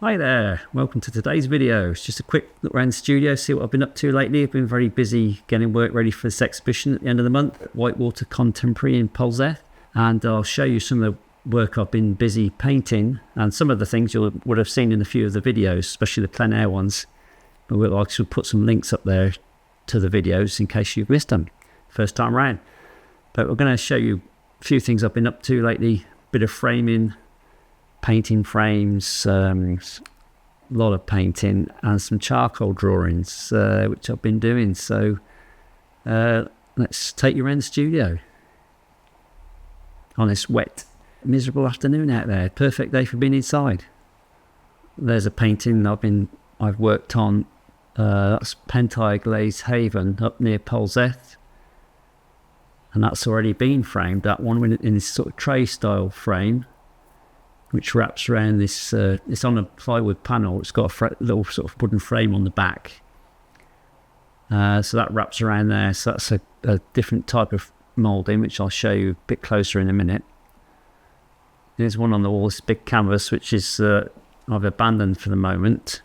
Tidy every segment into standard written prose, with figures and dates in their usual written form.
Hi there, welcome to today's video. It's just a quick look around the studio, see what I've been up to lately. I've been very busy getting work ready for this exhibition at the end of the month at Whitewater Contemporary in Polzeath, and I'll show you some of the work I've been busy painting and some of the things you would have seen in a few of the videos, especially the plein air ones. But we'll actually put some links up there to the videos in case you've missed them first time around. But we're going to show you a few things I've been up to lately, bit of framing, painting frames, a lot of painting and some charcoal drawings which I've been doing. So let's take you around the studio on this wet, miserable afternoon out there. Perfect day for being inside. There's a painting I've worked on. That's Pentire Glazed Haven up near Polzeath, and that's already been framed. That one in this sort of tray style frame, which wraps around this, it's on a plywood panel. It's got a little sort of wooden frame on the back. So that wraps around there. So that's a different type of moulding, which I'll show you a bit closer in a minute. There's one on the wall, this big canvas, which is I've abandoned for the moment.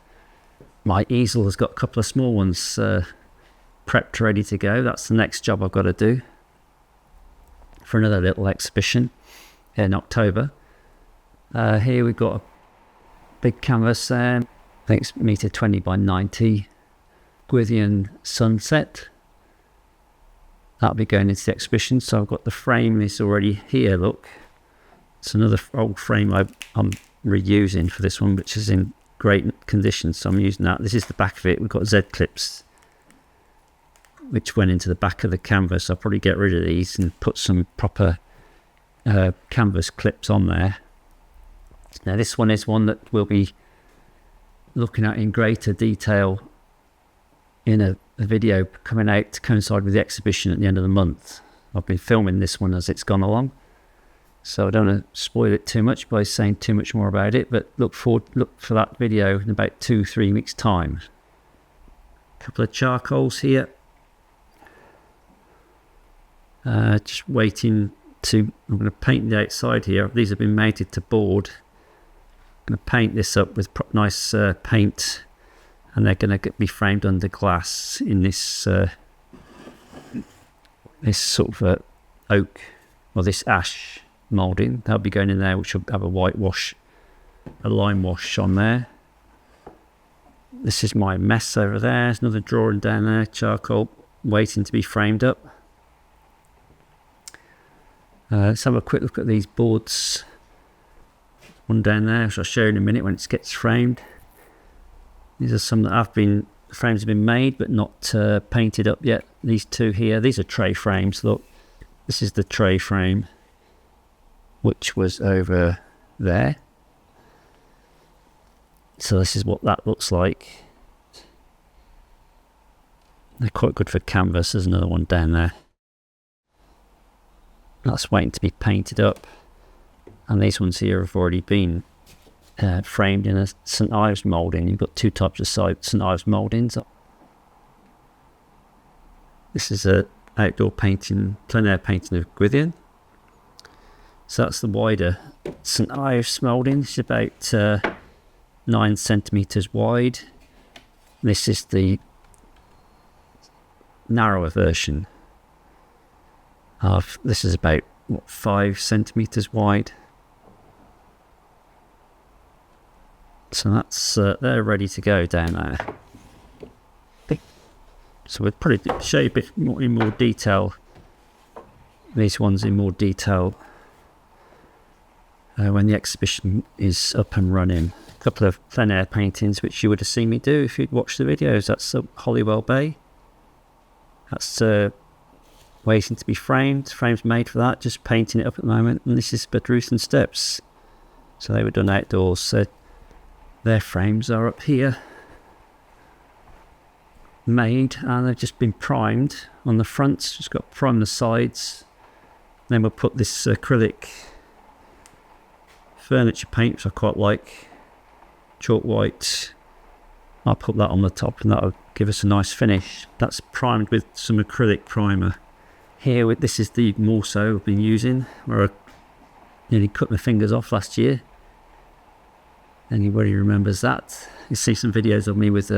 My easel has got a couple of small ones prepped, ready to go. That's the next job I've got to do for another little exhibition in October. Here we've got a big canvas there, I think it's 1.20 m by 90, Gwithian Sunset. That'll be going into the exhibition. So I've got the frame is already here, look. It's another old frame I'm reusing for this one, which is in great condition, so I'm using that. This is the back of it. We've got Z-clips which went into the back of the canvas. I'll probably get rid of these and put some proper canvas clips on there. Now this one is one that we'll be looking at in greater detail in a video coming out to coincide with the exhibition at the end of the month. I've been filming this one as it's gone along, so I don't want to spoil it too much by saying too much more about it, but look for that video in about 2-3 weeks time. A couple of charcoals here. Just waiting I'm going to paint the outside here. These have been mounted to board. I'm going to paint this up with nice paint, and they're going to be framed under glass in this this sort of oak, or this ash moulding. That'll be going in there, which will have a whitewash, a lime wash on there. This is my mess over there. There's another drawing down there, charcoal, waiting to be framed up. Let's have a quick look at these boards. One down there, which I'll show you in a minute when it gets framed. These are some that frames have been made but not painted up yet. These two here, these are tray frames. Look, this is the tray frame, which was over there. So this is what that looks like. They're quite good for canvas. There's another one down there. That's waiting to be painted up, and these ones here have already been framed in a St Ives moulding. You've got two types of St Ives mouldings. This is a outdoor painting, plein air painting of Gwithian. So that's the wider St Ives moulding. It's about 9 centimetres wide. This is the narrower version. This is about 5 centimetres wide. So that's they're ready to go down there. So we'll probably show you a bit more in more detail. These ones in more detail when the exhibition is up and running. A couple of plein air paintings which you would have seen me do if you'd watched the videos. That's Holywell Bay. That's waiting to be framed. Frames made for that, just painting it up at the moment. And this is Badruthan Steps. So they were done outdoors. So their frames are up here, made, and they've just been primed on the fronts. Just got to prime the sides. Then we'll put this acrylic furniture paint, which I quite like, chalk white. I'll put that on the top, and that'll give us a nice finish. That's primed with some acrylic primer. Here, this is the morceau I've been using, where I nearly cut my fingers off last year. Anybody remembers that? You see some videos of me with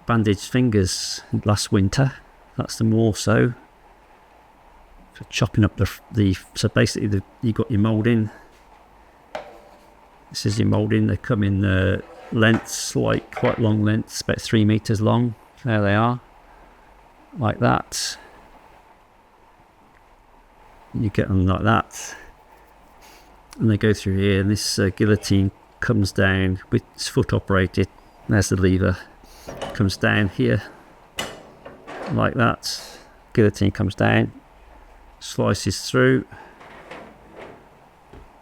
bandaged fingers last winter. That's the more so for chopping up so basically you got your moulding. This is your moulding. They come in lengths, like quite long lengths, about 3 meters long. There they are, like that. You get them like that, and they go through here, and this guillotine comes down, it's foot operated. There's the lever, comes down here like that. Guillotine comes down, slices through,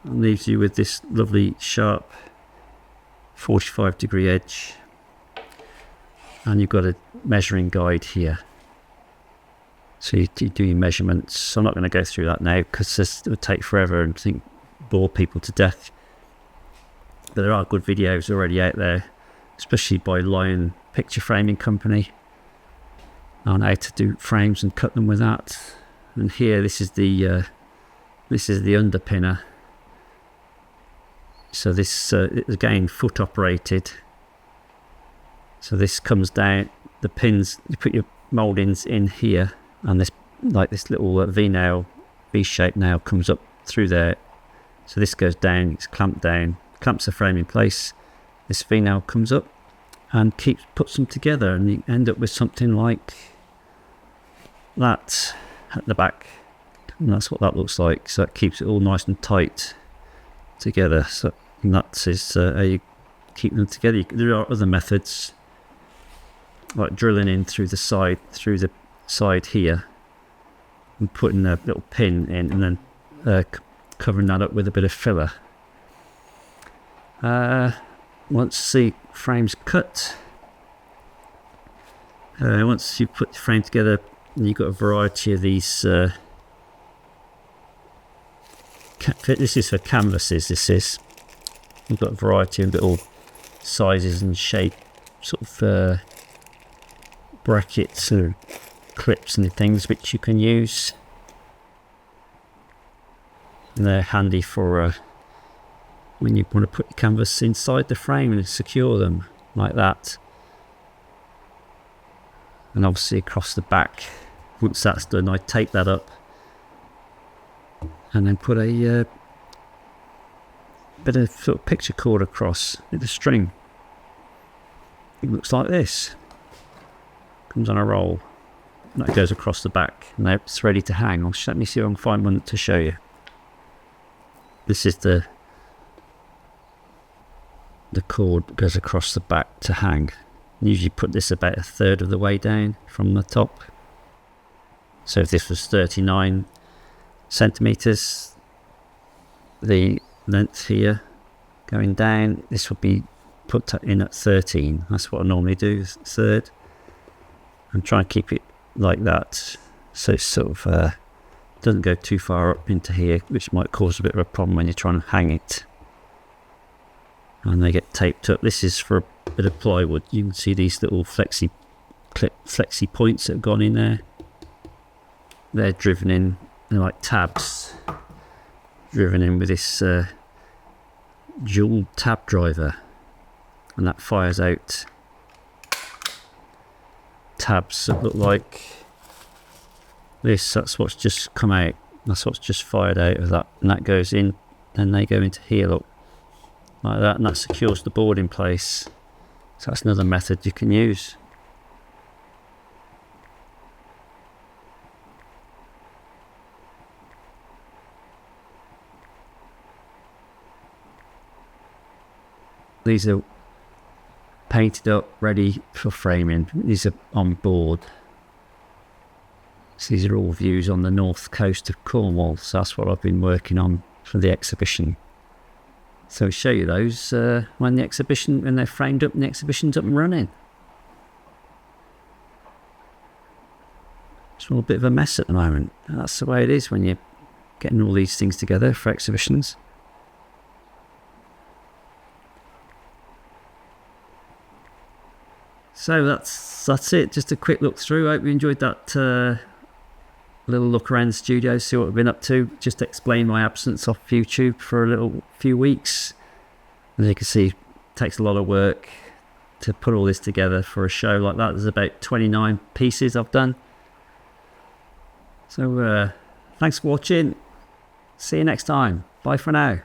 and leaves you with this lovely sharp 45-degree edge. And you've got a measuring guide here, so you do your measurements. I'm not going to go through that now because it would take forever and I think bore people to death. But there are good videos already out there, especially by Lion Picture Framing Company, on how to do frames and cut them with that. And here, this is the underpinner. So this again foot operated. So this comes down, the pins, you put your mouldings in here, and this little V-shaped nail comes up through there. So this goes down, it's clamped down, clamps the frame in place. This V-nail comes up and puts them together, and you end up with something like that at the back. And that's what that looks like. So it keeps it all nice and tight together. So that is how you keep them together. There are other methods, like drilling in through the side here, and putting a little pin in, and then covering that up with a bit of filler. Once the frame's cut, once you put the frame together, you've got a variety of these. This is for canvases. You've got a variety of little sizes and shape, sort of brackets or clips and things which you can use. And they're handy for when you want to put your canvas inside the frame and secure them like that. And obviously across the back, once that's done, I tape that up and then put a bit of sort of picture cord across with a string. It looks like this. Comes on a roll. And that goes across the back. And it's ready to hang. Let me see if I can find one to show you. This is the cord that goes across the back to hang. Usually put this about 1/3 of the way down from the top. So if this was 39 centimeters, the length here going down, this would be put in at 13. That's what I normally do, is 1/3. And try and keep it like that, so it sort of doesn't go too far up into here, which might cause a bit of a problem when you're trying to hang it. And they get taped up. This is for a bit of plywood. You can see these little flexi points that have gone in there. They're driven in, they're like tabs, driven in with this dual tab driver, and that fires out tabs that look like this. That's what's just come out, that's what's just fired out of that, and that goes in, and they go into here, look, like that, and that secures the board in place. So that's another method you can use. These are painted up, ready for framing. These are on board. So these are all views on the north coast of Cornwall. So that's what I've been working on for the exhibition. So I'll show you those when they're framed up and the exhibition's up and running. It's all a bit of a mess at the moment. That's the way it is when you're getting all these things together for exhibitions. So that's it. Just a quick look through. I hope you enjoyed that little look around the studio, see what we've been up to. Just explain my absence off YouTube for a few weeks. As you can see, it takes a lot of work to put all this together for a show like that. There's about 29 pieces I've done. So thanks for watching. See you next time. Bye for now.